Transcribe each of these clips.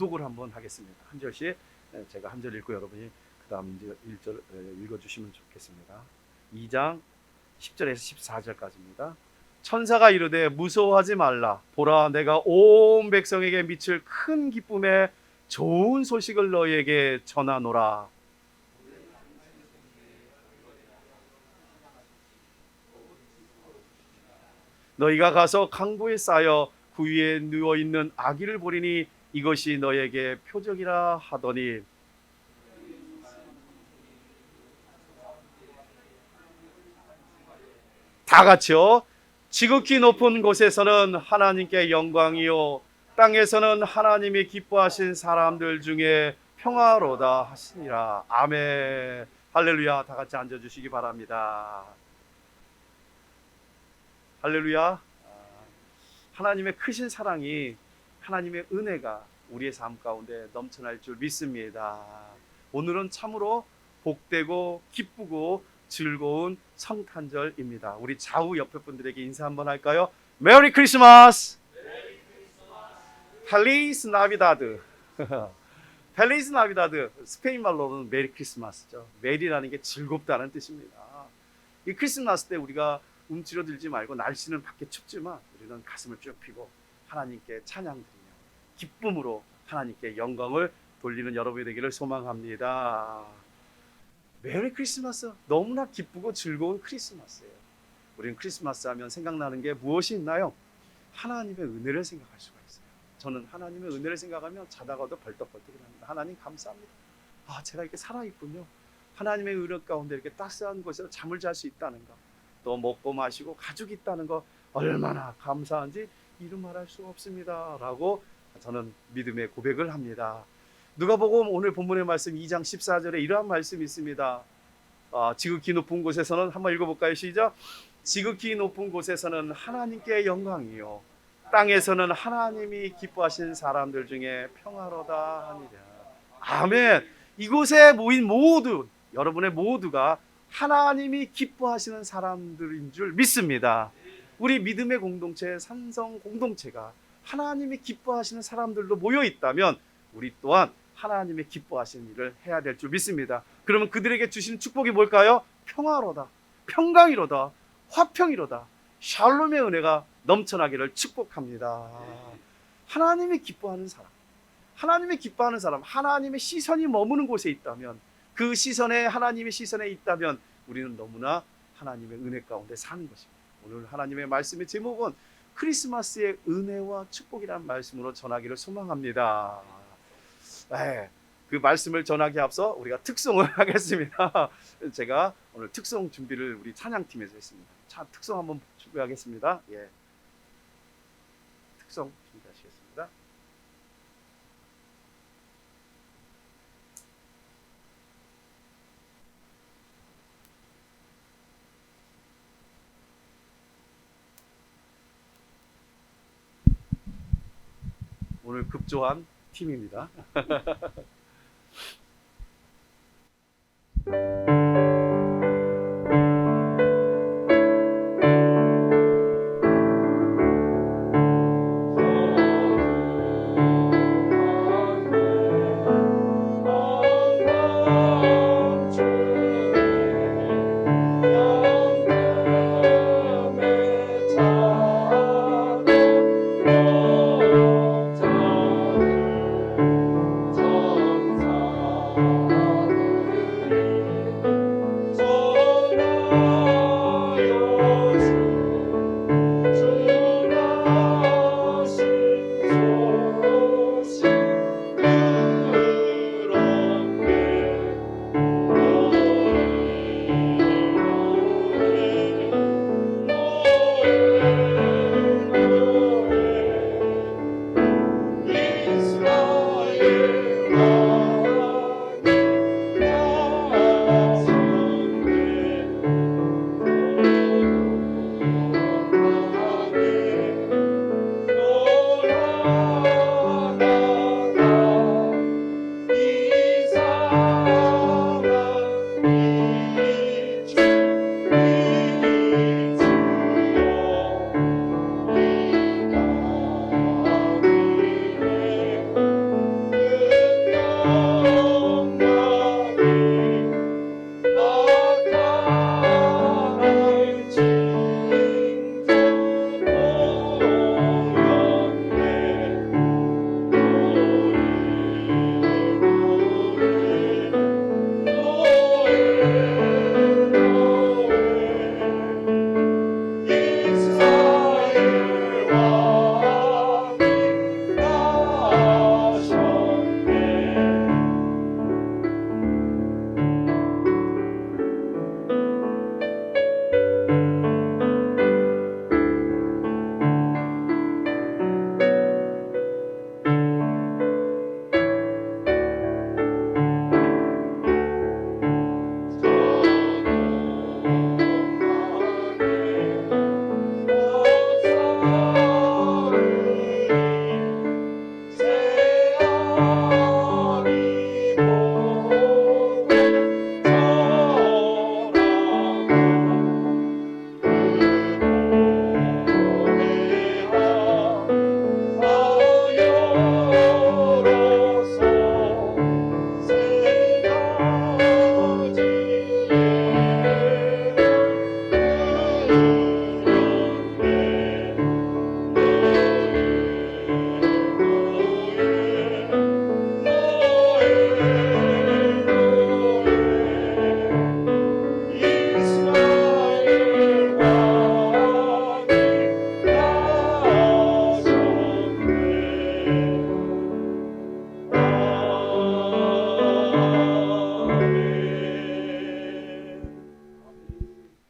교독을 한번 하겠습니다. 한 절씩 제가 한 절 읽고 여러분이 그 다음 이제 1절 읽어주시면 좋겠습니다. 2장 10절에서 14절까지입니다. 천사가 이르되 무서워하지 말라. 보라, 내가 온 백성에게 미칠 큰 기쁨의 좋은 소식을 너희에게 전하노라. 너희가 가서 강보에 쌓여 그 위에 누워있는 아기를 보리니 이것이 너희에게 표적이라 하더니, 다 같이요. 지극히 높은 곳에서는 하나님께 영광이요 땅에서는 하나님이 기뻐하신 사람들 중에 평화로다 하시니라. 아멘. 할렐루야. 다 같이 앉아주시기 바랍니다. 할렐루야. 하나님의 크신 사랑이, 하나님의 은혜가 우리의 삶 가운데 넘쳐날 줄 믿습니다. 오늘은 참으로 복되고 기쁘고 즐거운 성탄절입니다. 우리 좌우 옆에 분들에게 인사 한번 할까요? 메리 크리스마스! 펠리스 나비다드. 펠리스 나비다드, 스페인 말로는 메리 크리스마스죠. 메리라는 게 즐겁다는 뜻입니다. 이 크리스마스 때 우리가 움츠러들지 말고, 날씨는 밖에 춥지만 우리는 가슴을 쭉 펴고 하나님께 찬양드리며 기쁨으로 하나님께 영광을 돌리는 여러분이 되기를 소망합니다. 메리 크리스마스, 너무나 기쁘고 즐거운 크리스마스예요. 우리는 크리스마스 하면 생각나는 게 무엇이 있나요? 하나님의 은혜를 생각할 수가 있어요. 저는 하나님의 은혜를 생각하면 자다가도 벌떡벌떡 일어납니다. 하나님 감사합니다. 제가 이렇게 살아있군요. 하나님의 은혜 가운데 이렇게 따스한 곳에서 잠을 잘 수 있다는 거, 또 먹고 마시고 가족이 있다는 거 얼마나 감사한지 이루 말할 수가 없습니다 라고 저는 믿음의 고백을 합니다. 누가복음 오늘 본문의 말씀 2장 14절에 이러한 말씀이 있습니다. 지극히 높은 곳에서는, 한번 읽어볼까요? 시작. 지극히 높은 곳에서는 하나님께 영광이요 땅에서는 하나님이 기뻐하신 사람들 중에 평화로다 하니라. 아멘. 이곳에 모인 모두, 여러분의 모두가 하나님이 기뻐하시는 사람들인 줄 믿습니다. 우리 믿음의 공동체, 산성 공동체가 하나님이 기뻐하시는 사람들로 모여 있다면 우리 또한 하나님의 기뻐하시는 일을 해야 될 줄 믿습니다. 그러면 그들에게 주시는 축복이 뭘까요? 평화로다, 평강이로다, 화평이로다, 샬롬의 은혜가 넘쳐나기를 축복합니다. 하나님이 기뻐하는 사람, 하나님이 기뻐하는 사람, 하나님의 시선이 머무는 곳에 있다면, 그 시선에, 하나님의 시선에 있다면 우리는 너무나 하나님의 은혜 가운데 사는 것입니다. 오늘 하나님의 말씀의 제목은 크리스마스의 은혜와 축복이라는 말씀으로 전하기를 소망합니다. 그 말씀을 전하기 앞서 우리가 특송을 하겠습니다. 제가 오늘 특송 준비를 우리 찬양팀에서 했습니다. 특송 한번 준비하겠습니다. 특송 준비하시겠습니다. 오늘 급조한 팀입니다.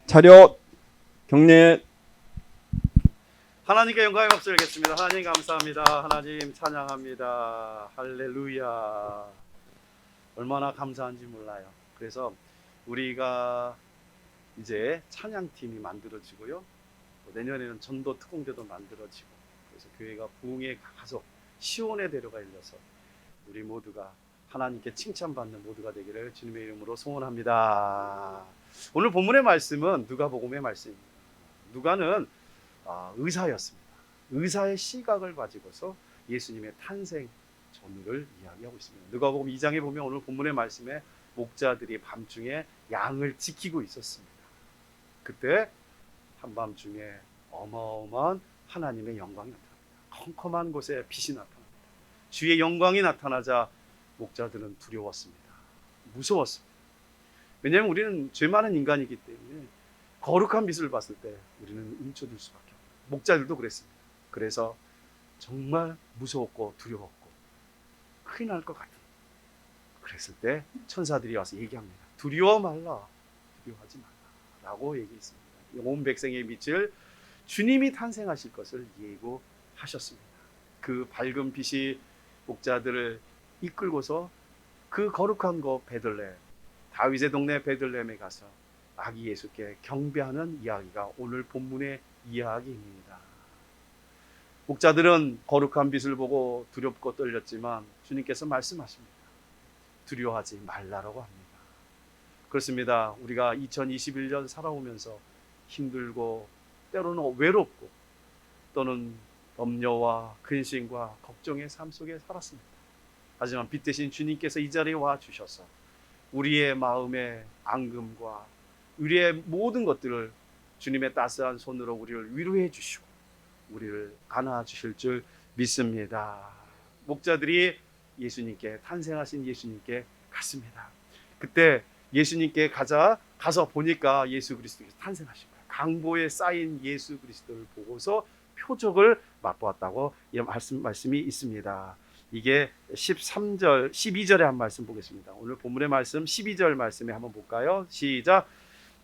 차렷 경례. 하나님께 영광의 박수 드리겠습니다. 하나님 감사합니다. 하나님 찬양합니다. 할렐루야. 얼마나 감사한지 몰라요. 그래서 우리가 이제 찬양팀이 만들어지고요. 내년에는 전도 특공대도 만들어지고, 그래서 교회가 부흥에 가서 시온의 대로가 일러서 우리 모두가 하나님께 칭찬받는 모두가 되기를 주님의 이름으로 소원합니다. 오늘 본문의 말씀은 누가복음의 말씀입니다. 누가는 의사였습니다. 의사의 시각을 가지고서 예수님의 탄생 전후를 이야기하고 있습니다. 누가복음 2장에 보면 오늘 본문의 말씀에 목자들이 밤중에 양을 지키고 있었습니다. 그때 한밤중에 어마어마한 하나님의 영광이 나타납니다. 컴컴한 곳에 빛이 나타납니다. 주의 영광이 나타나자 목자들은 두려웠습니다. 무서웠습니다. 왜냐하면 우리는 죄 많은 인간이기 때문에 거룩한 빛을 봤을 때 우리는 움츠릴 수밖에 없어요. 목자들도 그랬습니다. 그래서 정말 무서웠고 두려웠고 큰일 날 것 같은, 그랬을 때 천사들이 와서 얘기합니다. 두려워 말라, 두려워하지 말라 라고 얘기했습니다. 온 백성의 빛을 주님이 탄생하실 것을 예고하셨습니다. 그 밝은 빛이 목자들을 이끌고서 그 거룩한 곳 베들레헴, 다윗의 동네 베들레헴에 가서 아기 예수께 경배하는 이야기가 오늘 본문의 이야기입니다. 목자들은 거룩한 빛을 보고 두렵고 떨렸지만 주님께서 말씀하십니다. 두려워하지 말라라고 합니다. 그렇습니다. 우리가 2021년 살아오면서 힘들고 때로는 외롭고 또는 염려와 근심과 걱정의 삶 속에 살았습니다. 하지만 빛 대신 주님께서 이 자리에 와 주셔서 우리의 마음의 앙금과 우리의 모든 것들을 주님의 따스한 손으로 우리를 위로해 주시고 우리를 안아 주실 줄 믿습니다. 목자들이 예수님께, 탄생하신 예수님께 갔습니다. 그때 예수님께 가서 보니까 예수 그리스도께서 탄생하신 거예요. 강보에 쌓인 예수 그리스도를 보고서 표적을 맛보았다고 이 말씀이 있습니다. 이게 13절, 12절에 한 말씀 보겠습니다. 오늘 본문의 말씀 12절 말씀에 한번 볼까요? 시작.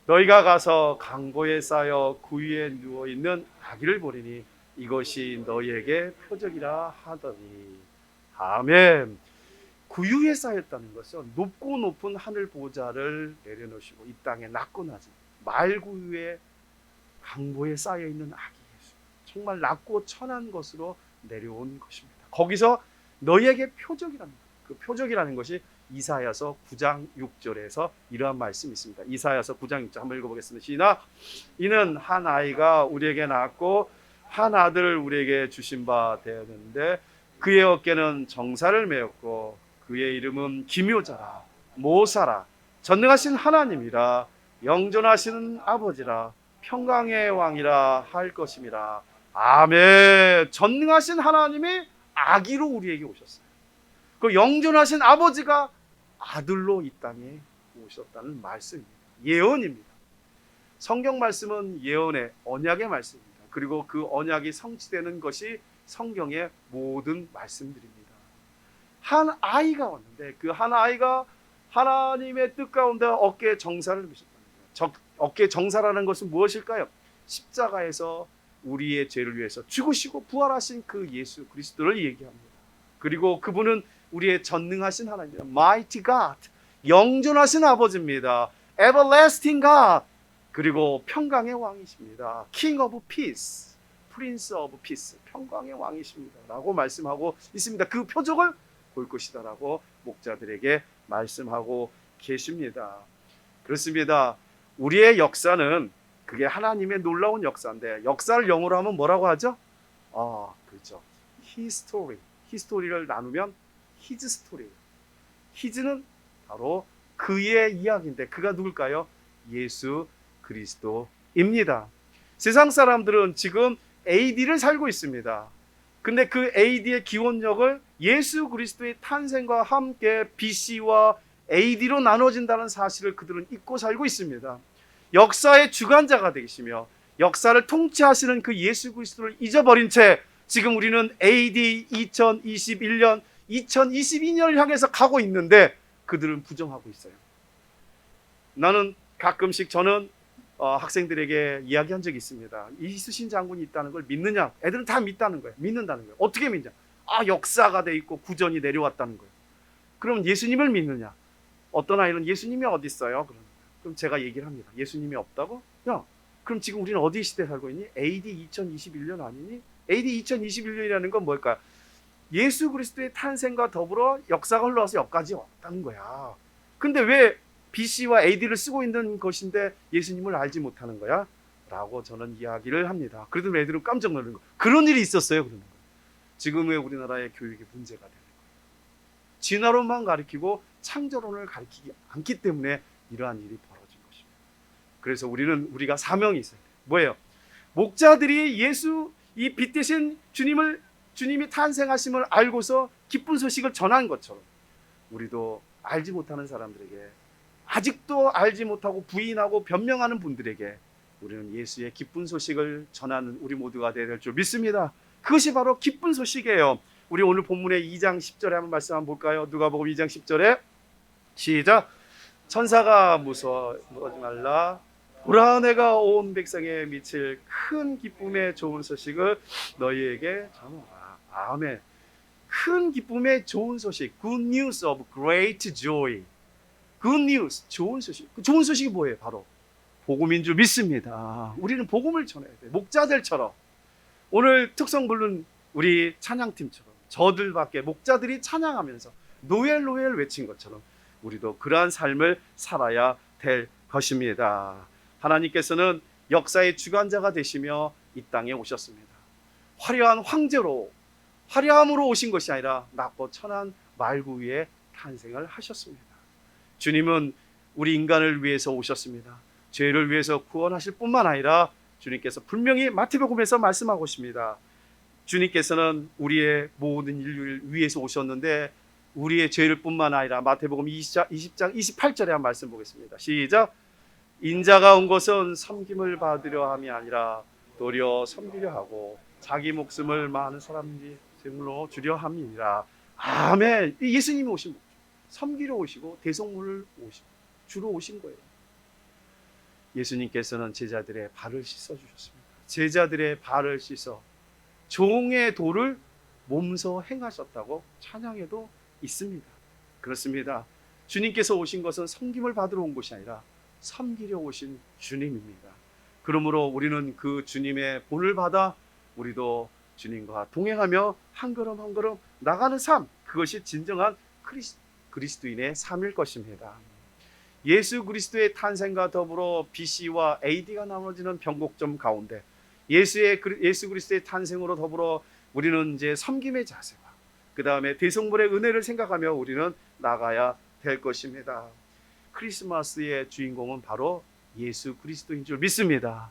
너희가 가서 강보에 쌓여 구유에 누워있는 아기를 보리니 이것이 너희에게 표적이라 하더니. 아멘. 구유에 쌓였다는 것은 높고 높은 하늘 보좌를 내려놓으시고 이 땅에 낮고 낮은 말구유에 강보에 쌓여있는 아기 예수, 정말 낮고 천한 것으로 내려온 것입니다. 거기서 너희에게 표적이라는 것, 그 표적이라는 것이 이사야서 9장 6절에서 이러한 말씀이 있습니다. 이사야서 9장 6절 한번 읽어보겠습니다. 시작. 이는 한 아이가 우리에게 낳았고 한 아들을 우리에게 주신 바 되었는데 그의 어깨는 정사를 메었고 그의 이름은 기묘자라, 모사라, 전능하신 하나님이라, 영존하시는 아버지라, 평강의 왕이라 할 것임이라. 아멘. 전능하신 하나님이 아기로 우리에게 오셨어요. 그 영존하신 아버지가 아들로 이 땅에 오셨다는 말씀입니다. 예언입니다. 성경 말씀은 예언의 언약의 말씀입니다. 그리고 그 언약이 성취되는 것이 성경의 모든 말씀들입니다. 한 아이가 왔는데 그 한 아이가 하나님의 뜻 가운데 어깨에 정사를 메셨다는 거예요. 어깨에 정사라는 것은 무엇일까요? 십자가에서 우리의 죄를 위해서 죽으시고 부활하신 그 예수 그리스도를 얘기합니다. 그리고 그분은 우리의 전능하신 하나님입니다. Mighty God, 영존하신 아버지입니다. Everlasting God, 그리고 평강의 왕이십니다. King of Peace, Prince of Peace, 평강의 왕이십니다 라고 말씀하고 있습니다. 그 표적을 볼 것이다 라고 목자들에게 말씀하고 계십니다. 그렇습니다. 우리의 역사는 그게 하나님의 놀라운 역사인데, 역사를 영어로 하면 뭐라고 하죠? 그렇죠. History. 히스토리를 나누면 His story. His는 바로 그의 이야기인데 그가 누굴까요? 예수 그리스도입니다. 세상 사람들은 지금 AD를 살고 있습니다. 근데 그 AD의 기원력을 예수 그리스도의 탄생과 함께 BC와 AD로 나눠진다는 사실을 그들은 잊고 살고 있습니다. 역사의 주관자가 되시며 역사를 통치하시는 그 예수 그리스도를 잊어버린 채 지금 우리는 AD 2021년, 2022년을 향해서 가고 있는데 그들은 부정하고 있어요. 저는 학생들에게 이야기한 적이 있습니다. 이순신 장군이 있다는 걸 믿느냐? 애들은 다 믿다는 거예요. 믿는다는 거예요. 어떻게 믿냐? 역사가 돼 있고 구전이 내려왔다는 거예요. 그럼 예수님을 믿느냐? 어떤 아이는 예수님이 어디 있어요? 그럼 제가 얘기를 합니다. 예수님이 없다고? 야, 그럼 지금 우리는 어디 시대에 살고 있니? AD 2021년 아니니? AD 2021년이라는 건 뭘까요? 예수 그리스도의 탄생과 더불어 역사가 흘러와서 여기까지 왔다는 거야. 근데 왜 BC와 AD를 쓰고 있는 것인데 예수님을 알지 못하는 거야? 라고 저는 이야기를 합니다. 그래도 애들은 깜짝 놀라는 거예요. 그런 일이 있었어요. 그러는 거예요. 지금의 우리나라의 교육이 문제가 되는 거예요. 진화론만 가르치고 창조론을 가르치지 않기 때문에 이러한 일이 벌어진 것입니다. 그래서 우리가 사명이 있어요. 뭐예요? 목자들이 예수 이 빛 대신 주님이 탄생하심을 알고서 기쁜 소식을 전한 것처럼 우리도 알지 못하는 사람들에게, 아직도 알지 못하고 부인하고 변명하는 분들에게 우리는 예수의 기쁜 소식을 전하는 우리 모두가 되어야 될 줄 믿습니다. 그것이 바로 기쁜 소식이에요. 우리 오늘 본문의 2장 10절에 한번 말씀 한번 볼까요? 누가복음 2장 10절에 시작. 천사가 무서워하지 말라. 보라, 내가 온 백성에 미칠 큰 기쁨의 좋은 소식을 너희에게 전하라. 아멘. 큰 기쁨의 좋은 소식. Good news of great joy. Good news. 좋은 소식. 그 좋은 소식이 뭐예요? 바로 복음인 줄 믿습니다. 우리는 복음을 전해야 돼. 목자들처럼. 오늘 특성 부른 우리 찬양팀처럼 저들밖에 목자들이 찬양하면서 노엘 외친 것처럼 우리도 그러한 삶을 살아야 될 것입니다. 하나님께서는 역사의 주관자가 되시며 이 땅에 오셨습니다. 화려한 황제로, 화려함으로 오신 것이 아니라 낮고 천한 말구 위에 탄생을 하셨습니다. 주님은 우리 인간을 위해서 오셨습니다. 죄를 위해서 구원하실 뿐만 아니라 주님께서 분명히 마태복음에서 말씀하고 있습니다. 주님께서는 우리의 모든 인류를 위해서 오셨는데 우리의 죄를 뿐만 아니라 마태복음 20장 28절에 한 말씀 보겠습니다. 시작. 인자가 온 것은 섬김을 받으려 함이 아니라 도리어 섬기려 하고 자기 목숨을 많은 사람들로 주려 함이니라. 아멘. 예수님이 오신 거죠. 섬기러 오시고 대속물을 주러 오신 거예요. 예수님께서는 제자들의 발을 씻어 주셨습니다. 제자들의 발을 씻어 종의 도를 몸소 행하셨다고 찬양에도 있습니다. 그렇습니다. 주님께서 오신 것은 섬김을 받으러 온 것이 아니라 섬기려 오신 주님입니다. 그러므로 우리는 그 주님의 본을 받아 우리도 주님과 동행하며 한 걸음 한 걸음 나가는 삶, 그것이 진정한 그리스도인의 삶일 것입니다. 예수 그리스도의 탄생과 더불어 BC와 AD가 나눠지는 변곡점 가운데 예수 그리스도의 탄생으로 더불어 우리는 이제 섬김의 자세와 그 다음에 대성물의 은혜를 생각하며 우리는 나가야 될 것입니다. 크리스마스의 주인공은 바로 예수 그리스도인 줄 믿습니다.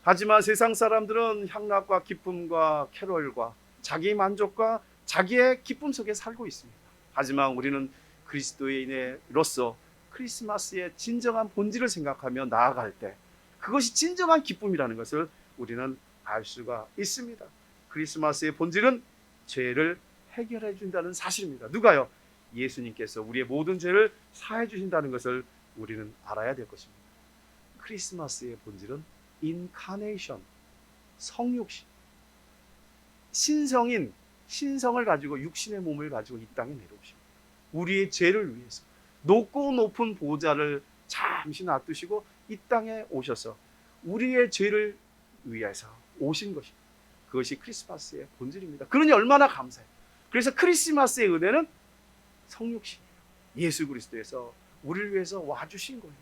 하지만 세상 사람들은 향락과 기쁨과 캐롤과 자기 만족과 자기의 기쁨 속에 살고 있습니다. 하지만 우리는 그리스도인으로서 크리스마스의 진정한 본질을 생각하며 나아갈 때 그것이 진정한 기쁨이라는 것을 우리는 알 수가 있습니다. 크리스마스의 본질은 죄를 해결해 준다는 사실입니다. 누가요? 예수님께서 우리의 모든 죄를 사해 주신다는 것을 우리는 알아야 될 것입니다. 크리스마스의 본질은 인카네이션, 성육신, 신성을 가지고 육신의 몸을 가지고 이 땅에 내려오십니다. 우리의 죄를 위해서 높고 높은 보좌를 잠시 놔두시고 이 땅에 오셔서 우리의 죄를 위해서 오신 것입니다. 그것이 크리스마스의 본질입니다. 그러니 얼마나 감사해요. 그래서 크리스마스의 은혜는 성육신이에요. 예수 그리스도에서 우리를 위해서 와주신 거예요.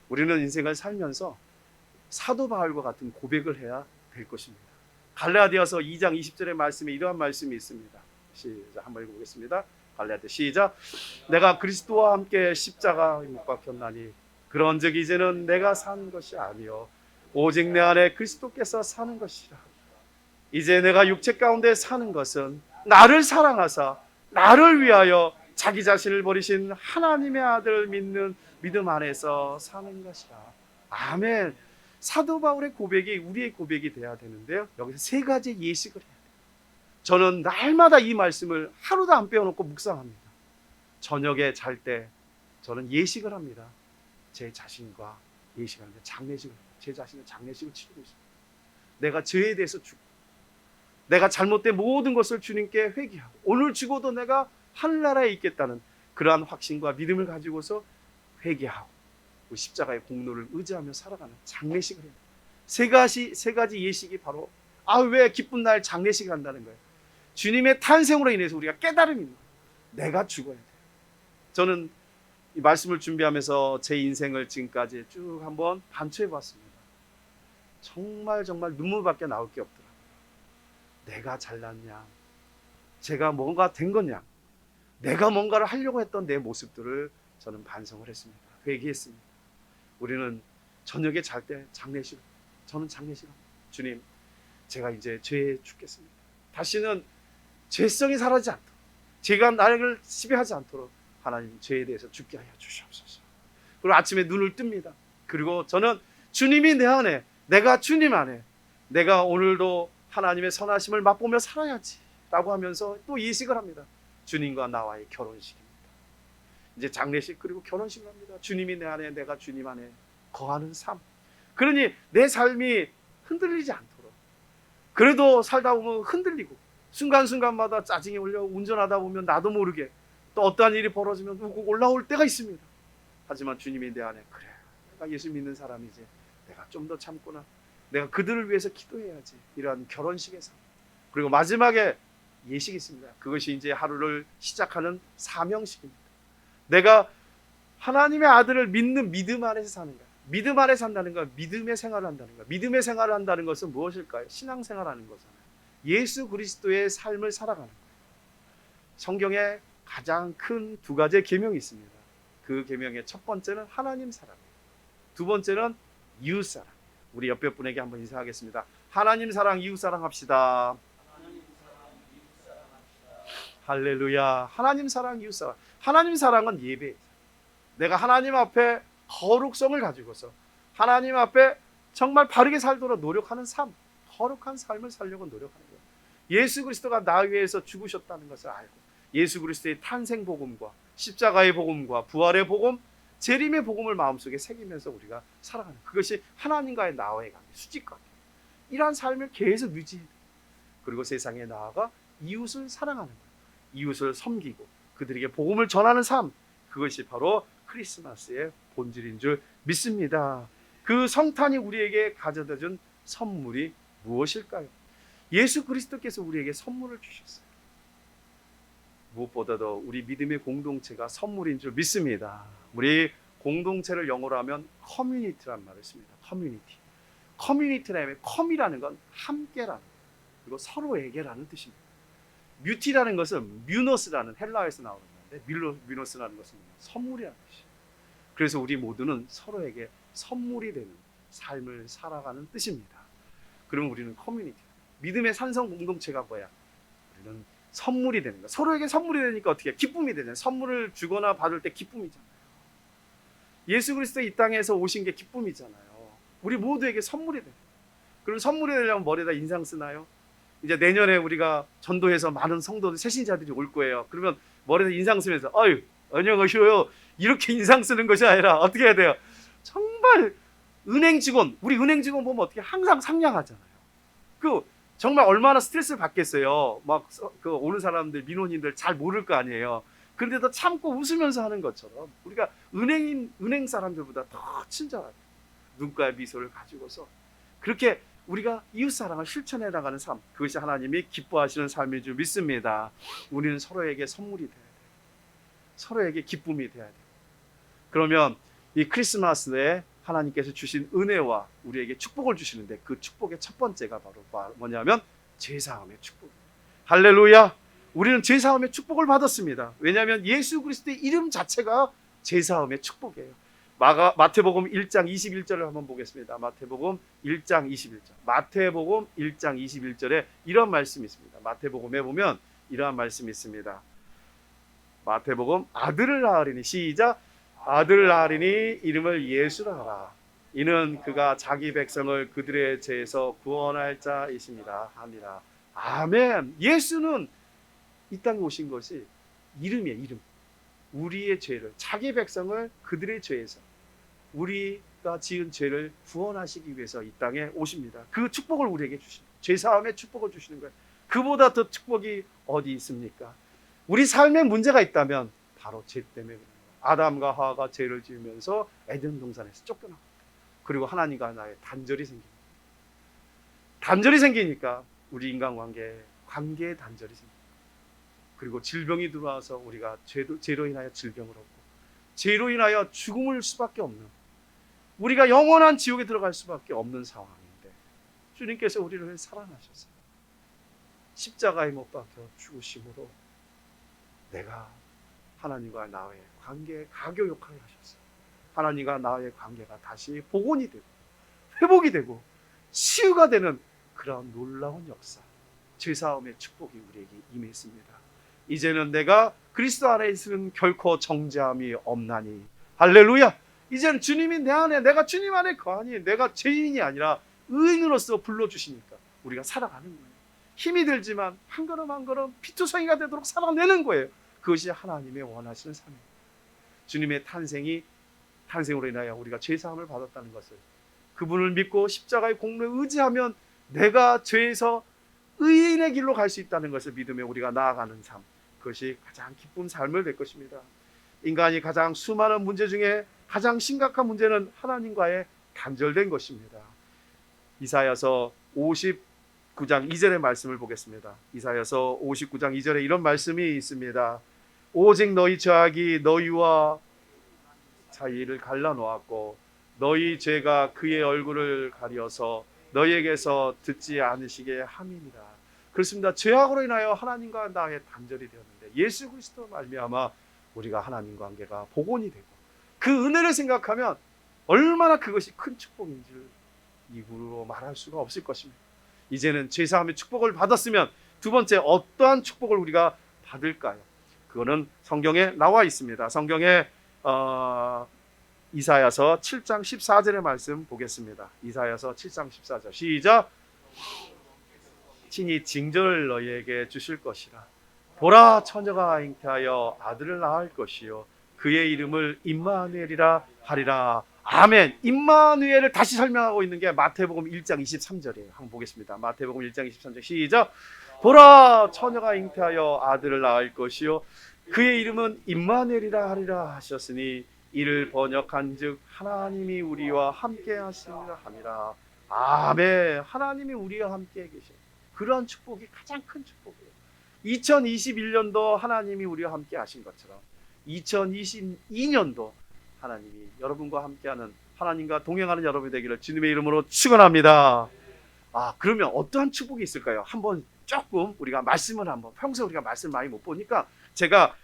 우리는 인생을 살면서 사도 바울과 같은 고백을 해야 될 것입니다. 갈라디아서 2장 20절의 말씀에 이러한 말씀이 있습니다. 시작, 한번 읽어보겠습니다. 갈라디아 시작. 내가 그리스도와 함께 십자가에 못 박혔나니 그런즉 이제는 내가 사는 것이 아니요 오직 내 안에 그리스도께서 사는 것이라. 이제 내가 육체 가운데 사는 것은 나를 사랑하사 나를 위하여 자기 자신을 버리신 하나님의 아들을 믿는 믿음 안에서 사는 것이라. 아멘. 사도 바울의 고백이 우리의 고백이 돼야 되는데요. 여기서 세 가지 예식을 해야 돼요. 저는 날마다 이 말씀을 하루도 안 빼놓고 묵상합니다. 저녁에 잘 때 저는 예식을 합니다. 제 자신과 예식하는데 장례식을, 제 자신의 장례식을 치르고 있습니다. 내가 죄에 대해서 죽고, 내가 잘못된 모든 것을 주님께 회개하고, 오늘 죽어도 내가 하늘나라에 있겠다는 그러한 확신과 믿음을 가지고서 회개하고 그 십자가의 공로를 의지하며 살아가는 장례식을 해요. 세 가지 예식이 바로 왜 기쁜 날 장례식을 한다는 거예요. 주님의 탄생으로 인해서 우리가 깨달음이 있는 거예요. 내가 죽어야 돼요. 저는 이 말씀을 준비하면서 제 인생을 지금까지 쭉 한번 반추해 봤습니다. 정말 눈물밖에 나올 게 없더라고요. 내가 잘났냐, 제가 뭔가 된 거냐, 내가 뭔가를 하려고 했던 내 모습들을 저는 반성을 했습니다. 회개했습니다. 우리는 저녁에 잘 때 저는 장례식 합니다. 주님, 제가 이제 죄에 죽겠습니다. 다시는 죄성이 사라지지 않도록, 죄가 나를 지배하지 않도록 하나님 죄에 대해서 죽게 하여 주시옵소서. 그리고 아침에 눈을 뜹니다. 그리고 저는 주님이 내 안에, 내가 주님 안에, 내가 오늘도 하나님의 선하심을 맛보며 살아야지 라고 하면서 또 예식을 합니다. 주님과 나와의 결혼식입니다. 이제 장례식 그리고 결혼식을 합니다. 주님이 내 안에, 내가 주님 안에 거하는 삶. 그러니 내 삶이 흔들리지 않도록, 그래도 살다 보면 흔들리고 순간순간마다 짜증이 올려 운전하다 보면 나도 모르게 또 어떠한 일이 벌어지면 우고 올라올 때가 있습니다. 하지만 주님이 내 안에, 그래, 내가 예수 믿는 사람이지, 내가 좀 더 참구나, 내가 그들을 위해서 기도해야지, 이러한 결혼식의 삶. 그리고 마지막에 예식이 있습니다. 그것이 이제 하루를 시작하는 사명식입니다. 내가 하나님의 아들을 믿는 믿음 안에서 사는 거야. 믿음 안에 산다는 건 믿음의 생활을 한다는 거야. 믿음의 생활을 한다는 것은 무엇일까요? 신앙생활하는 거잖아요. 예수 그리스도의 삶을 살아가는 거예요. 성경에 가장 큰 두 가지의 계명이 있습니다. 그 계명의 첫 번째는 하나님 사랑, 두 번째는 이웃 사랑. 우리 옆에 분에게 한번 인사하겠습니다. 하나님 사랑, 이웃 사랑 합시다. 할렐루야. 하나님 사랑, 이웃 사랑. 하나님 사랑은 예배예요. 내가 하나님 앞에 거룩성을 가지고서 하나님 앞에 정말 바르게 살도록 노력하는 삶, 거룩한 삶을 살려고 노력하는 거예요. 예수 그리스도가 나 위해서 죽으셨다는 것을 알고, 예수 그리스도의 탄생 복음과 십자가의 복음과 부활의 복음, 재림의 복음을 마음속에 새기면서 우리가 살아가는, 그것이 하나님과의 나와의 관계, 수직관계, 이러한 삶을 계속 유지해. 그리고 세상에 나아가 이웃을 사랑하는 거예요. 이웃을 섬기고 그들에게 복음을 전하는 삶, 그것이 바로 크리스마스의 본질인 줄 믿습니다. 그 성탄이 우리에게 가져다 준 선물이 무엇일까요? 예수 그리스도께서 우리에게 선물을 주셨어요. 무엇보다도 우리 믿음의 공동체가 선물인 줄 믿습니다. 우리 공동체를 영어로 하면 커뮤니티란 말을 씁니다. 커뮤니티라면 컴이라는 건 함께라는 거예요. 그리고 서로에게라는 뜻입니다. 뮤티라는 것은 뮤노스라는 헬라어에서 나오는 건데, 뮤노스라는 것은 선물이라는 뜻이에요. 그래서 우리 모두는 서로에게 선물이 되는 삶을 살아가는 뜻입니다. 그럼 우리는 커뮤니티, 믿음의 산성 공동체가 뭐야? 우리는 선물이 되는 거야. 서로에게 선물이 되니까 어떻게 해? 기쁨이 되잖아요. 선물을 주거나 받을 때 기쁨이잖아요. 예수 그리스도 이 땅에서 오신 게 기쁨이잖아요. 우리 모두에게 선물이 돼요. 그럼 선물이 되려면 머리에다 인상 쓰나요? 이제 내년에 우리가 전도해서 많은 성도들, 새신자들이 올 거예요. 그러면 머리에다 인상 쓰면서 안녕하세요, 이렇게 인상 쓰는 것이 아니라 어떻게 해야 돼요? 정말 은행 직원, 우리 은행 직원 보면 어떻게 항상 상냥하잖아요. 정말 얼마나 스트레스를 받겠어요. 오는 사람들, 민원인들 잘 모를 거 아니에요. 그런데도 참고 웃으면서 하는 것처럼 우리가 은행 사람들보다 더 친절하게 눈가의 미소를 가지고서 그렇게 우리가 이웃사랑을 실천해 나가는 삶, 그것이 하나님이 기뻐하시는 삶인 줄 믿습니다. 우리는 서로에게 선물이 돼야 돼요. 서로에게 기쁨이 돼야 돼요. 그러면 이 크리스마스에 하나님께서 주신 은혜와 우리에게 축복을 주시는데, 그 축복의 첫 번째가 바로 뭐냐면 죄사함의 축복입니다. 할렐루야. 우리는 죄사함의 축복을 받았습니다. 왜냐하면 예수 그리스도의 이름 자체가 죄사함의 축복이에요. 마태복음 1장 21절을 한번 보겠습니다. 마태복음 1장 21절. 마태복음 1장 21절에 이런 말씀이 있습니다. 마태복음에 보면 이러한 말씀이 있습니다. 마태복음, 아들을 낳으리니, 시작, 아들을 낳으리니 이름을 예수라 하라. 이는 그가 자기 백성을 그들의 죄에서 구원할 자이십니다. 아니라. 아멘. 예수는 이 땅에 오신 것이 이름이에요. 이름. 우리의 죄를, 자기 백성을 그들의 죄에서, 우리가 지은 죄를 구원하시기 위해서 이 땅에 오십니다. 그 축복을 우리에게 주십니다. 죄사함의 축복을 주시는 거예요. 그보다 더 축복이 어디 있습니까? 우리 삶에 문제가 있다면 바로 죄 때문에 그래요. 아담과 하와가 죄를 지으면서 에덴 동산에서 쫓겨나고, 그리고 하나님과 나의 단절이 생깁니다. 단절이 생기니까 우리 인간관계에 단절이 생깁니다. 그리고 질병이 들어와서 우리가 죄로 인하여 질병을 얻고, 죄로 인하여 죽음을 수밖에 없는, 우리가 영원한 지옥에 들어갈 수밖에 없는 상황인데, 주님께서 우리를 사랑하셨어요. 십자가에 못 박혀 죽으심으로 내가 하나님과 나의 관계에 가교 역할을 하셨어요. 하나님과 나의 관계가 다시 복원이 되고 회복이 되고 치유가 되는 그런 놀라운 역사, 죄사함의 축복이 우리에게 임했습니다. 이제는 내가 그리스도 안에 있으면 결코 정죄함이 없나니. 할렐루야. 이제는 주님이 내 안에, 내가 주님 안에 거하니 내가 죄인이 아니라 의인으로서 불러주시니까 우리가 살아가는 거예요. 힘이 들지만 한 걸음 한 걸음 피투성이가 되도록 살아내는 거예요. 그것이 하나님의 원하시는 삶입니다. 주님의 탄생으로 인하여 우리가 죄사함을 받았다는 것을, 그분을 믿고 십자가의 공로에 의지하면 내가 죄에서 의인의 길로 갈 수 있다는 것을 믿으며 우리가 나아가는 삶, 그것이 가장 기쁜 삶을 될 것입니다. 인간이 가장 수많은 문제 중에 가장 심각한 문제는 하나님과의 단절된 것입니다. 이사야서 59장 2절의 말씀을 보겠습니다. 이사야서 59장 2절에 이런 말씀이 있습니다. 오직 너희 죄악이 너희와 사이를 갈라놓았고 너희 죄가 그의 얼굴을 가려서 너희에게서 듣지 않으시게 함이니라. 그렇습니다. 죄악으로 인하여 하나님과 나의 단절이 되었는데 예수 그리스도 말미암아 우리가 하나님 관계가 복원이 되고, 그 은혜를 생각하면 얼마나 그것이 큰 축복인지를 입으로 말할 수가 없을 것입니다. 이제는 죄사함의 축복을 받았으면 두 번째 어떠한 축복을 우리가 받을까요? 그거는 성경에 나와 있습니다. 성경에 이사야서 7장 14절의 말씀 보겠습니다. 이사야서 7장 14절 시작. 친히 징조를 너희에게 주실 것이라. 보라, 처녀가 잉태하여 아들을 낳을 것이요 그의 이름을 임마누엘이라 하리라. 아멘. 임마누엘을 다시 설명하고 있는 게 마태복음 1장 23절이에요. 한번 보겠습니다. 마태복음 1장 23절 시작. 보라, 처녀가 잉태하여 아들을 낳을 것이요 그의 이름은 임마누엘이라 하리라 하셨으니 이를 번역한즉 하나님이 우리와 함께 하시니라 함이라. 아멘. 하나님이 우리와 함께 계셔. 그러한 축복이 가장 큰 축복이에요. 2021년도 하나님이 우리와 함께 하신 것처럼 2022년도 하나님이 여러분과 함께하는, 하나님과 동행하는 여러분이 되기를 주님의 이름으로 축원합니다. 그러면 어떠한 축복이 있을까요? 한번 조금 우리가 말씀을 평소에 우리가 말씀 많이 못 보니까 제가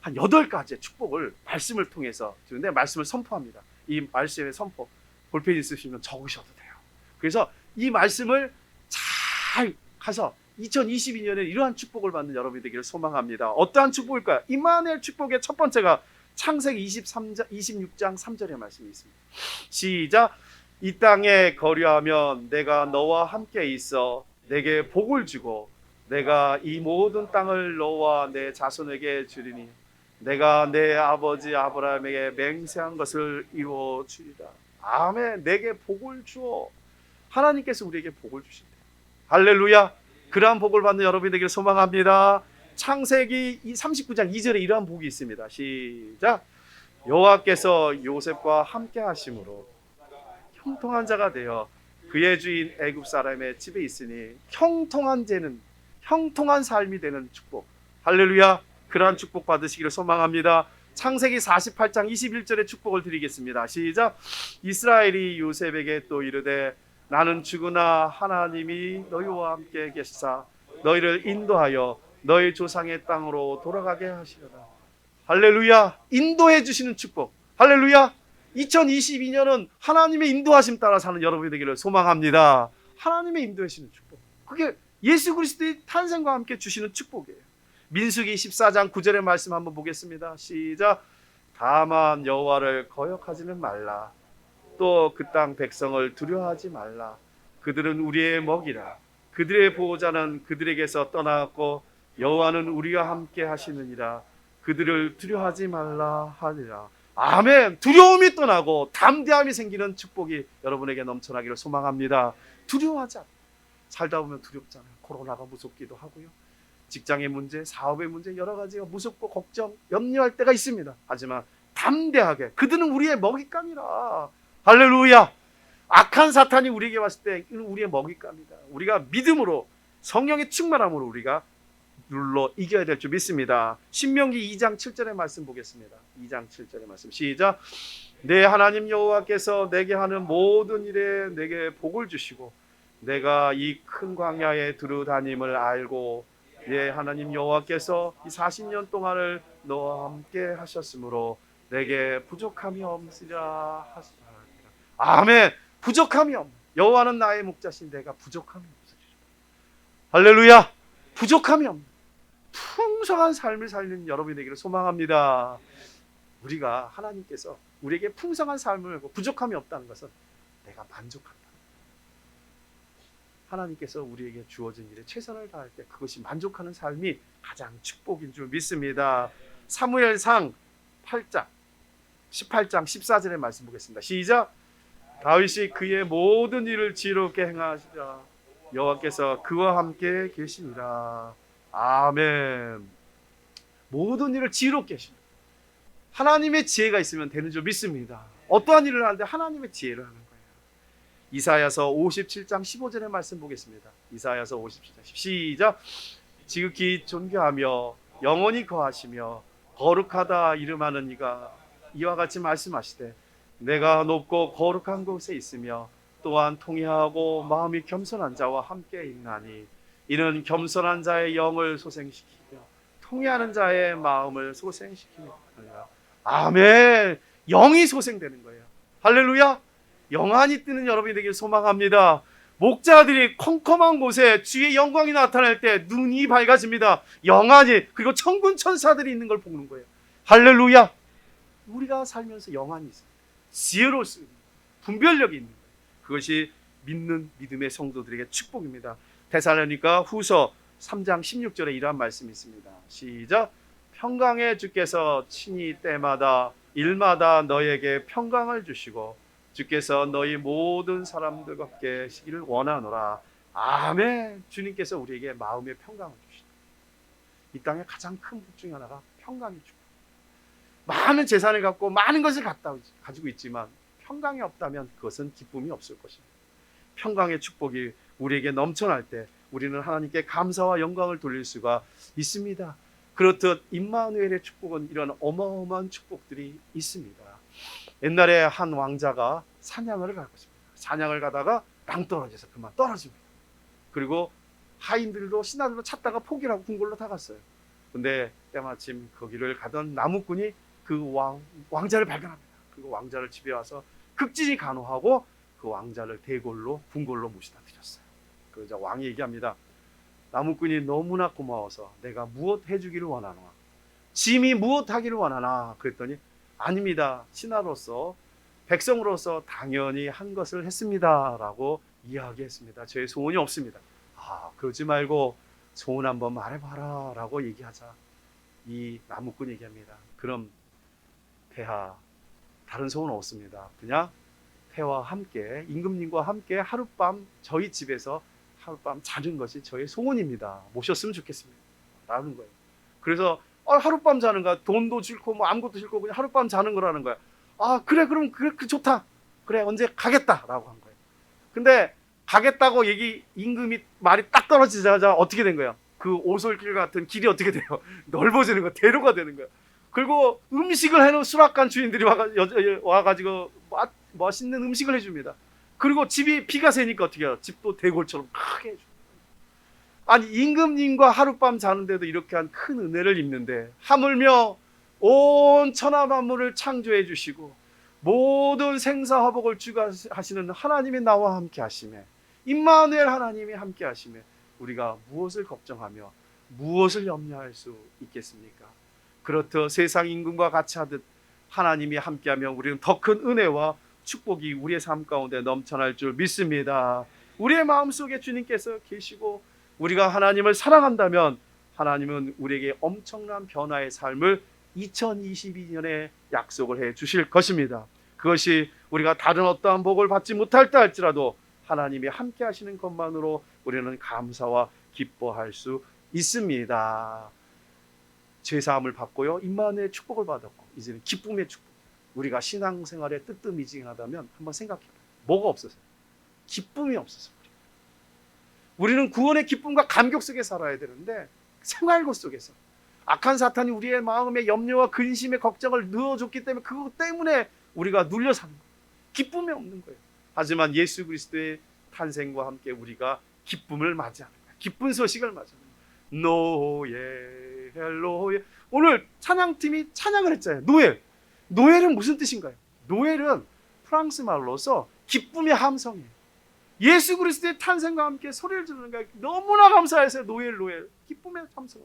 한 8가지의 축복을 말씀을 통해서 주는데 말씀을 선포합니다. 이 말씀의 선포 볼펜 있으시면 적으셔도 돼요. 그래서 이 말씀을 잘 가서 2022년에 이러한 축복을 받는 여러분이 되기를 소망합니다. 어떠한 축복일까요? 임마누엘 축복의 첫 번째가 창세기 26장 3절의 말씀이 있습니다. 시작. 이 땅에 거류하면 내가 너와 함께 있어 내게 복을 주고 내가 이 모든 땅을 너와 내 자손에게 주리니 내가 내 아버지 아브라함에게 맹세한 것을 이루어 주리라. 아멘. 내게 복을 주어. 하나님께서 우리에게 복을 주신다. 할렐루야. 그러한 복을 받는 여러분이 되기를 소망합니다. 창세기 39장 2절에 이러한 복이 있습니다. 시작. 여호와께서 요셉과 함께 하심으로 형통한 자가 되어 그의 주인 애굽 사람의 집에 있으니 형통한 삶이 되는 축복. 할렐루야. 그러한 축복 받으시기를 소망합니다. 창세기 48장 21절의 축복을 드리겠습니다. 시작. 이스라엘이 요셉에게 또 이르되 나는 죽으나 하나님이 너희와 함께 계시사 너희를 인도하여 너희 조상의 땅으로 돌아가게 하시려다. 할렐루야. 인도해 주시는 축복. 할렐루야. 2022년은 하나님의 인도하심 따라 사는 여러분이 되기를 소망합니다. 하나님의 인도하시는 축복, 그게 예수 그리스도의 탄생과 함께 주시는 축복이에요. 민수기 14장 9절의 말씀 한번 보겠습니다. 시작. 다만 여호와를 거역하지는 말라. 또 그 땅 백성을 두려워하지 말라. 그들은 우리의 먹이라. 그들의 보호자는 그들에게서 떠나갔고 여호와는 우리와 함께 하시느니라. 그들을 두려워하지 말라 하니라. 아멘. 두려움이 떠나고 담대함이 생기는 축복이 여러분에게 넘쳐나기를 소망합니다. 두려워하지 않아요. 살다 보면 두렵잖아요. 코로나가 무섭기도 하고요. 직장의 문제, 사업의 문제, 여러 가지가 무섭고 걱정, 염려할 때가 있습니다. 하지만 담대하게, 그들은 우리의 먹잇감이라. 할렐루야. 악한 사탄이 우리에게 왔을 때 우리의 먹잇감이다. 우리가 믿음으로, 성령의 충만함으로 우리가 눌러 이겨야 될 줄 믿습니다. 신명기 2장 7절의 말씀 보겠습니다. 2장 7절의 말씀 시작. 내 하나님 여호와께서 내게 하는 모든 일에 내게 복을 주시고 내가 이 큰 광야에 두루다님을 알고 내 하나님 여호와께서 이 40년 동안을 너와 함께 하셨으므로 내게 부족함이 없으리라 하시라. 아멘. 부족함이 없는 여호와는 나의 목자신 내가 부족함이 없으리라. 할렐루야. 부족함이 없는 풍성한 삶을 살는 여러분이 되기를 소망합니다. 우리가 하나님께서 우리에게 풍성한 삶을 부족함이 없다는 것은 내가 만족한다. 하나님께서 우리에게 주어진 일에 최선을 다할 때 그것이 만족하는 삶이 가장 축복인 줄 믿습니다. 사무엘상 8장 18장 14절의 말씀 보겠습니다. 시작. 다윗이 그의 모든 일을 지혜롭게 행하시라. 여호와께서 그와 함께 계시니라. 아멘. 모든 일을 지혜롭게 하십니다. 하나님의 지혜가 있으면 되는 줄 믿습니다. 어떠한 일을 하는데 하나님의 지혜를 하는 거예요. 이사야서 57장 15절의 말씀 보겠습니다. 이사야서 57장 시작. 지극히 존귀하며 영원히 거하시며 거룩하다 이름하는 이가 이와 같이 말씀하시되 내가 높고 거룩한 곳에 있으며 또한 통회하고 마음이 겸손한 자와 함께 있나니 이는 겸손한 자의 영을 소생시키며 통회하는 자의 마음을 소생시키며 아멘. 영이 소생되는 거예요. 할렐루야. 영안이 뜨는 여러분이 되길 소망합니다. 목자들이 컴컴한 곳에 주의 영광이 나타날 때 눈이 밝아집니다. 영안이, 그리고 천군 천사들이 있는 걸 보는 거예요. 할렐루야. 우리가 살면서 영안이 있어요. 지혜로울 수 있는, 분별력이 있는 거예요. 그것이 믿는 믿음의 성도들에게 축복입니다. 데살로니가 후서 3장 16절에 이러한 말씀이 있습니다. 시작. 평강의 주께서 친히 때마다 일마다 너에게 평강을 주시고 주께서 너희 모든 사람들과 함께 계시기를 원하노라. 아멘. 주님께서 우리에게 마음의 평강을 주시다. 이 땅의 가장 큰 복 중에 하나가 평강이 주고, 많은 재산을 갖고 많은 것을 가지고 있지만 평강이 없다면 그것은 기쁨이 없을 것입니다. 평강의 축복이 우리에게 넘쳐날 때 우리는 하나님께 감사와 영광을 돌릴 수가 있습니다. 그렇듯 임마누엘의 축복은 이런 어마어마한 축복들이 있습니다. 옛날에 한 왕자가 사냥을 갈 것입니다. 사냥을 가다가 낭떠러져서 그만 떨어집니다. 그리고 하인들도 신하들도 찾다가 포기를 하고 궁궐로 다 갔어요. 근데 때마침 거기를 가던 나무꾼이 그 왕자를 발견합니다. 그리고 왕자를 집에 와서 극진히 간호하고 그 왕자를 대궐로 궁궐로 모시다 드렸어요. 그러자 왕이 얘기합니다. 나무꾼이 너무나 고마워서 내가 무엇 해주기를 원하노? 짐이 무엇 하기를 원하나? 그랬더니 아닙니다. 신하로서 백성으로서 당연히 한 것을 했습니다 라고 이야기했습니다. 저의 소원이 없습니다. 그러지 말고 소원 한번 말해봐라 라고 얘기하자 이 나무꾼 얘기합니다. 그럼 폐하 다른 소원 없습니다. 그냥 폐와 함께 임금님과 함께 하룻밤 저희 집에서 하룻밤 자는 것이 저의 소원입니다. 모셨으면 좋겠습니다 라는 거예요. 그래서 하룻밤 자는 거야. 돈도 싫고 뭐 아무것도 싫고 그냥 하룻밤 자는 거라는 거야. 그래 그럼 그래 좋다. 그래 언제 가겠다 라고 한 거예요. 근데 가겠다고 임금이 말이 딱 떨어지자마자 어떻게 된 거야? 그 오솔길 같은 길이 어떻게 돼요? 넓어지는 거야. 대로가 되는 거야. 그리고 음식을 해놓은 수락관 주인들이 와가지고 멋있는 음식을 해줍니다. 그리고 집이 비가 새니까 어떻게 해요? 집도 대궐처럼 크게 해줍니다. 아니 임금님과 하룻밤 자는데도 이렇게 한 큰 은혜를 입는데 하물며 온 천하 만물을 창조해 주시고 모든 생사화복을 주관하시는 하나님이 나와 함께 하시매 임마누엘 하나님이 함께 하시매 우리가 무엇을 걱정하며 무엇을 염려할 수 있겠습니까? 그렇듯 세상 임금과 같이 하듯 하나님이 함께하면 우리는 더 큰 은혜와 축복이 우리의 삶 가운데 넘쳐날 줄 믿습니다. 우리의 마음속에 주님께서 계시고 우리가 하나님을 사랑한다면 하나님은 우리에게 엄청난 변화의 삶을 2022년에 약속을 해 주실 것입니다. 그것이 우리가 다른 어떠한 복을 받지 못할 때 할지라도 하나님이 함께 하시는 것만으로 우리는 감사와 기뻐할 수 있습니다. 죄사함을 받고요, 임마누엘의 축복을 받았고 이제는 기쁨의 축복. 우리가 신앙생활에 뜨뜻미징하다면 한번 생각해봐요. 뭐가 없어서요? 기쁨이 없어서. 우리는 구원의 기쁨과 감격 속에 살아야 되는데 생활고 속에서 악한 사탄이 우리의 마음에 염려와 근심의 걱정을 넣어줬기 때문에 그것 때문에 우리가 눌려 사는 거예요. 기쁨이 없는 거예요. 하지만 예수 그리스도의 탄생과 함께 우리가 기쁨을 맞이하는 거예요. 기쁜 소식을 맞이하는 거예요. 노엘, 노엘. 오늘 찬양팀이 찬양을 했잖아요. 노엘. 노엘은 무슨 뜻인가요? 노엘은 프랑스 말로서 기쁨의 함성이에요. 예수 그리스도의 탄생과 함께 소리를 지르는 거예요. 너무나 감사해서 노엘, 노엘. 기쁨의 함성.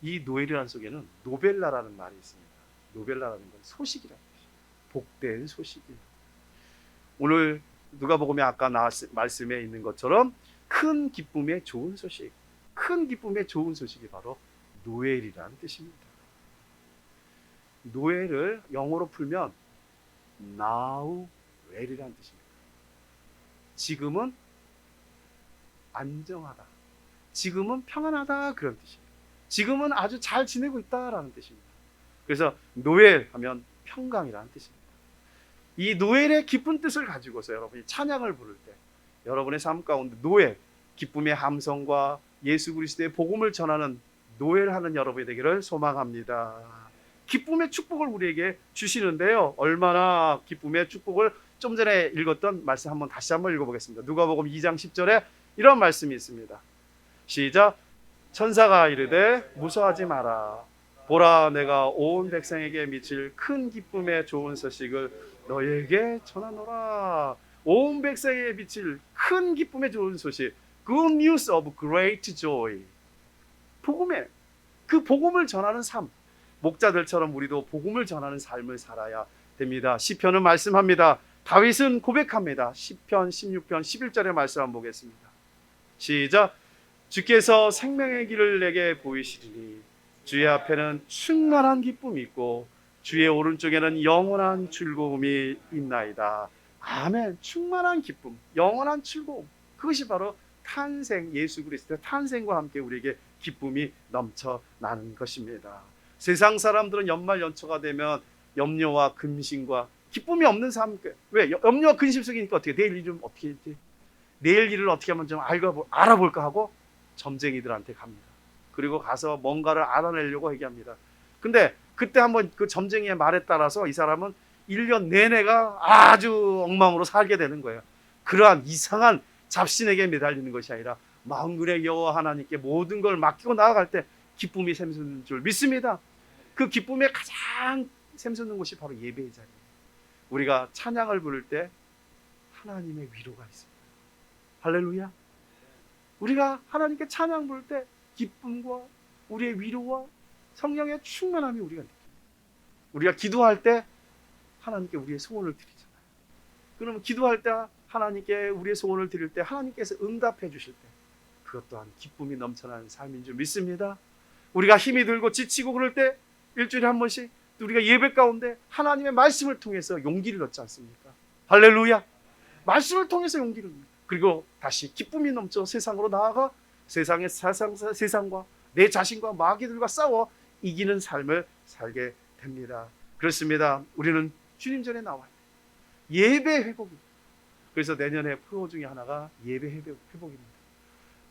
이 노엘이라는 속에는 노벨라라는 말이 있습니다. 노벨라라는 건 소식이라는 뜻이에요. 복된 소식이에요. 오늘 누가복음에 아까 말씀에 있는 것처럼 큰 기쁨의 좋은 소식, 큰 기쁨의 좋은 소식이 바로 노엘이라는 뜻입니다. 노엘을 영어로 풀면 now well이라는 뜻입니다. 지금은 안정하다, 지금은 평안하다, 그런 뜻이에요. 지금은 아주 잘 지내고 있다라는 뜻입니다. 그래서 노엘 하면 평강이라는 뜻입니다. 이 노엘의 깊은 뜻을 가지고서 여러분이 찬양을 부를 때 여러분의 삶 가운데 노엘, 기쁨의 함성과 예수 그리스도의 복음을 전하는 노엘하는 여러분이 되기를 소망합니다. 기쁨의 축복을 우리에게 주시는데요, 얼마나 기쁨의 축복을, 좀 전에 읽었던 말씀 다시 한번 읽어보겠습니다. 누가복음 2장 10절에 이런 말씀이 있습니다. 시작. 천사가 이르되 무서워하지 마라. 보라, 내가 온 백성에게 미칠 큰 기쁨의 좋은 소식을 너에게 전하노라. 온 백성에게 미칠 큰 기쁨의 좋은 소식, Good news of great joy. 복음의 그 복음을 전하는 삶, 목자들처럼 우리도 복음을 전하는 삶을 살아야 됩니다. 시편은 말씀합니다. 다윗은 고백합니다. 시편 16편 11절의 말씀 한번 보겠습니다. 시작. 주께서 생명의 길을 내게 보이시리니 주의 앞에는 충만한 기쁨이 있고 주의 오른쪽에는 영원한 즐거움이 있나이다. 아멘. 충만한 기쁨, 영원한 즐거움, 그것이 바로 탄생, 예수 그리스도의 탄생과 함께 우리에게 기쁨이 넘쳐나는 것입니다. 세상 사람들은 연말 연초가 되면 염려와 근심과 기쁨이 없는 삶. 왜? 염려와 근심 속이니까 어떻게 내일 일 좀 어떻게 했지? 내일 일을 어떻게 하면 좀 알아볼까 하고 점쟁이들한테 갑니다. 그리고 가서 뭔가를 알아내려고 얘기합니다. 근데 그때 한번 그 점쟁이의 말에 따라서 이 사람은 1년 내내가 아주 엉망으로 살게 되는 거예요. 그러한 이상한 잡신에게 매달리는 것이 아니라 만군의 여호와 하나님께 모든 걸 맡기고 나아갈 때 기쁨이 샘솟는 줄 믿습니다. 그 기쁨에 가장 샘솟는 곳이 바로 예배의 자리예요. 우리가 찬양을 부를 때 하나님의 위로가 있습니다. 할렐루야. 우리가 하나님께 찬양 부를 때 기쁨과 우리의 위로와 성령의 충만함이 우리가 느낍니다. 우리가 기도할 때 하나님께 우리의 소원을 드리잖아요. 그러면 기도할 때 하나님께 우리의 소원을 드릴 때 하나님께서 응답해 주실 때 그것 또한 기쁨이 넘쳐나는 삶인 줄 믿습니다. 우리가 힘이 들고 지치고 그럴 때 일주일에 한 번씩 우리가 예배 가운데 하나님의 말씀을 통해서 용기를 얻지 않습니까? 할렐루야. 말씀을 통해서 용기를 얻습니다. 그리고 다시 기쁨이 넘쳐 세상으로 나아가 세상과 내 자신과 마귀들과 싸워 이기는 삶을 살게 됩니다. 그렇습니다. 우리는 주님 전에 나와요. 예배 회복입니다. 그래서 내년에 프로 중에 하나가 예배 회복입니다.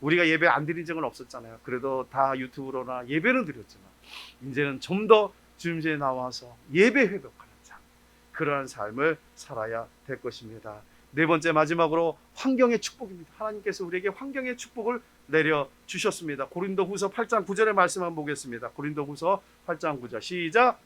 우리가 예배 안 드린 적은 없었잖아요. 그래도 다 유튜브로나 예배는 드렸지만 이제는 좀 더 주님 전에 나와서 예배 회복하는 삶, 그러한 삶을 살아야 될 것입니다. 네 번째, 마지막으로 환경의 축복입니다. 하나님께서 우리에게 환경의 축복을 내려주셨습니다. 고린도후서 8장 9절의 말씀 한번 보겠습니다. 고린도후서 8장 9절 시작.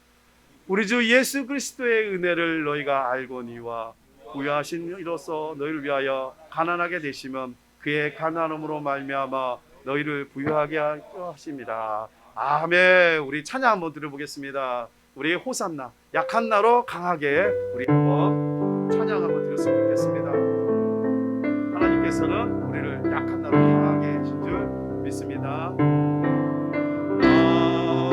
우리 주 예수 그리스도의 은혜를 너희가 알거니와 부유하신 이로써 너희를 위하여 가난하게 되시면 그의 가난함으로 말미암아 너희를 부유하게 하십니다. 아멘. 우리 찬양 한번 들어보겠습니다. 우리 호산나, 약한 나로 강하게 우리 한번 찬양 한번 들었으면 좋겠습니다. 하나님께서는 우리를 약한 나로 강하게 해주신 줄 믿습니다. 나로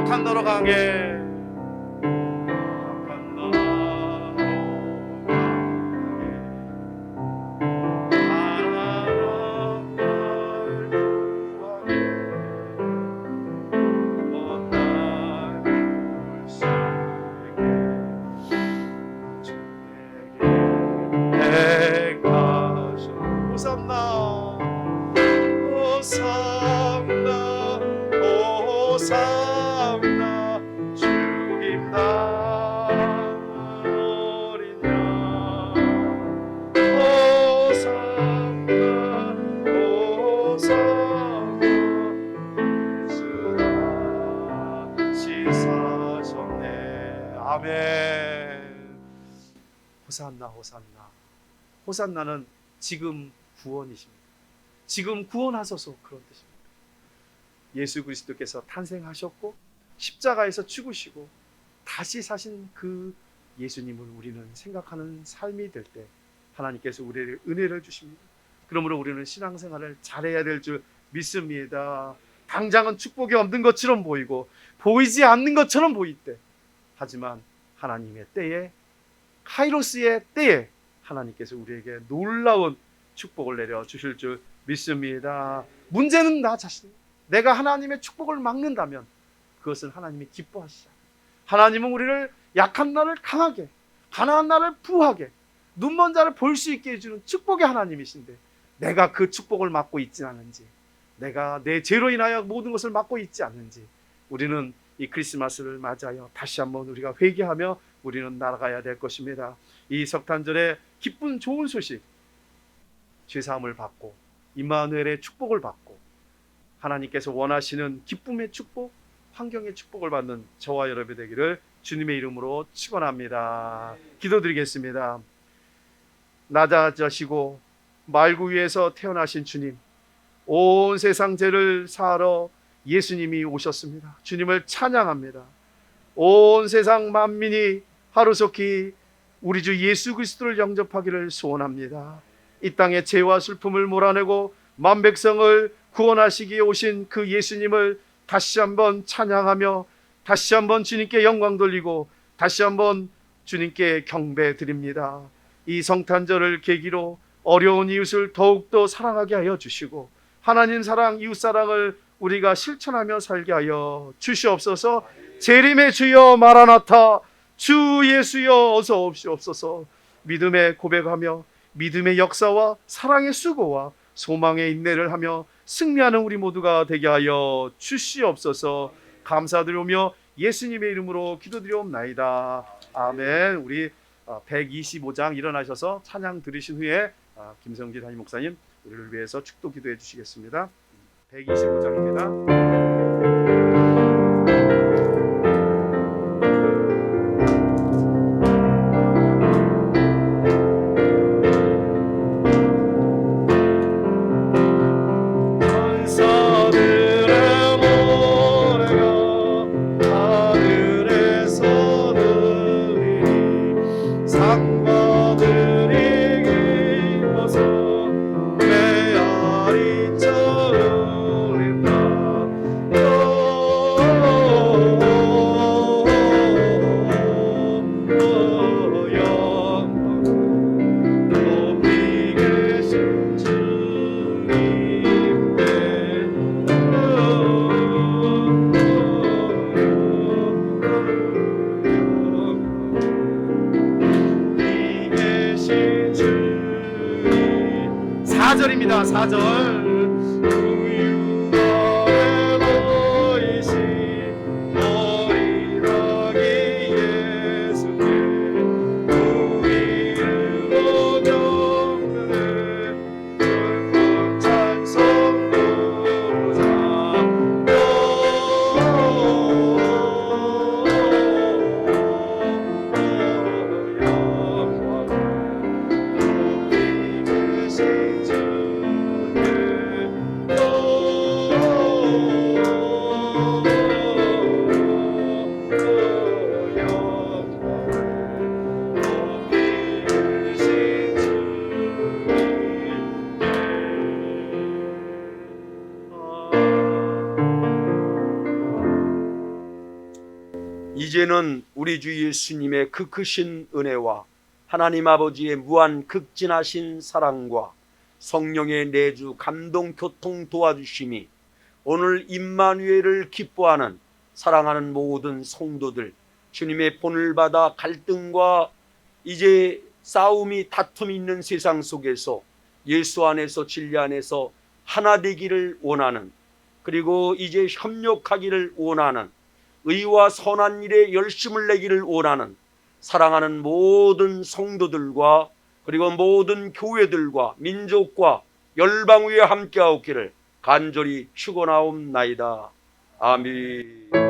약한 너로 강해. 약한 너로 호산나 호산나 호산나 주님 어린 양 호산나 호산나 예수 다시 사셨네. 아멘. 호산나 호산나. 호산나는 지금 구원이십니다. 지금 구원하소서, 그런 뜻입니다. 예수 그리스도께서 탄생하셨고 십자가에서 죽으시고 다시 사신 그 예수님을 우리는 생각하는 삶이 될 때 하나님께서 우리에게 은혜를 주십니다. 그러므로 우리는 신앙생활을 잘해야 될 줄 믿습니다. 당장은 축복이 없는 것처럼 보이고 보이지 않는 것처럼 보일 때, 하지만 하나님의 때에, 카이로스의 때에 하나님께서 우리에게 놀라운 축복을 내려 주실 줄 믿습니다. 문제는 나 자신, 내가 하나님의 축복을 막는다면 그것은 하나님이 기뻐하시죠. 하나님은 우리를 약한 날을 강하게, 가난한 날을 부하게, 눈먼 자를 볼 수 있게 해주는 축복의 하나님이신데, 내가 그 축복을 막고 있지 않은지, 내가 내 죄로 인하여 모든 것을 막고 있지 않는지, 우리는 이 크리스마스를 맞아요 다시 한번 우리가 회개하며 우리는 나아가야 될 것입니다. 이 석탄절의 기쁜 좋은 소식, 죄사함을 받고 임마누엘의 축복을 받고 하나님께서 원하시는 기쁨의 축복, 환경의 축복을 받는 저와 여러분이 되기를 주님의 이름으로 축원합니다. 기도드리겠습니다. 낮아지시고 말구 위에서 태어나신 주님, 온 세상 죄를 사하러 예수님이 오셨습니다. 주님을 찬양합니다. 온 세상 만민이 하루속히 우리 주 예수 그리스도를 영접하기를 소원합니다. 이 땅의 죄와 슬픔을 몰아내고 만백성을 구원하시기에 오신 그 예수님을 다시 한번 찬양하며 다시 한번 주님께 영광 돌리고 다시 한번 주님께 경배 드립니다. 이 성탄절을 계기로 어려운 이웃을 더욱더 사랑하게 하여 주시고 하나님 사랑, 이웃 사랑을 우리가 실천하며 살게 하여 주시옵소서. 재림의 주여 마라나타, 주 예수여 어서 오시옵소서. 믿음의 고백하며 믿음의 역사와 사랑의 수고와 소망의 인내를 하며 승리하는 우리 모두가 되게 하여 주시옵소서. 감사드리며 예수님의 이름으로 기도드리옵나이다. 아멘. 우리 125장 일어나셔서 찬양 들으신 후에 김성길 담임 목사님 우리를 위해서 축도 기도해 주시겠습니다. 125장입니다. 사절입니다. 4절. 이제는 우리 주 예수님의 그 크신 은혜와 하나님 아버지의 무한 극진하신 사랑과 성령의 내주 감동 교통 도와주심이 오늘 임마누엘을 기뻐하는 사랑하는 모든 성도들, 주님의 본을 받아 갈등과 이제 싸움이 다툼이 있는 세상 속에서 예수 안에서 진리 안에서 하나 되기를 원하는, 그리고 이제 협력하기를 원하는, 의와 선한 일에 열심을 내기를 원하는 사랑하는 모든 성도들과 그리고 모든 교회들과 민족과 열방 위에 함께하옵기를 간절히 축원하옵나이다. 아멘.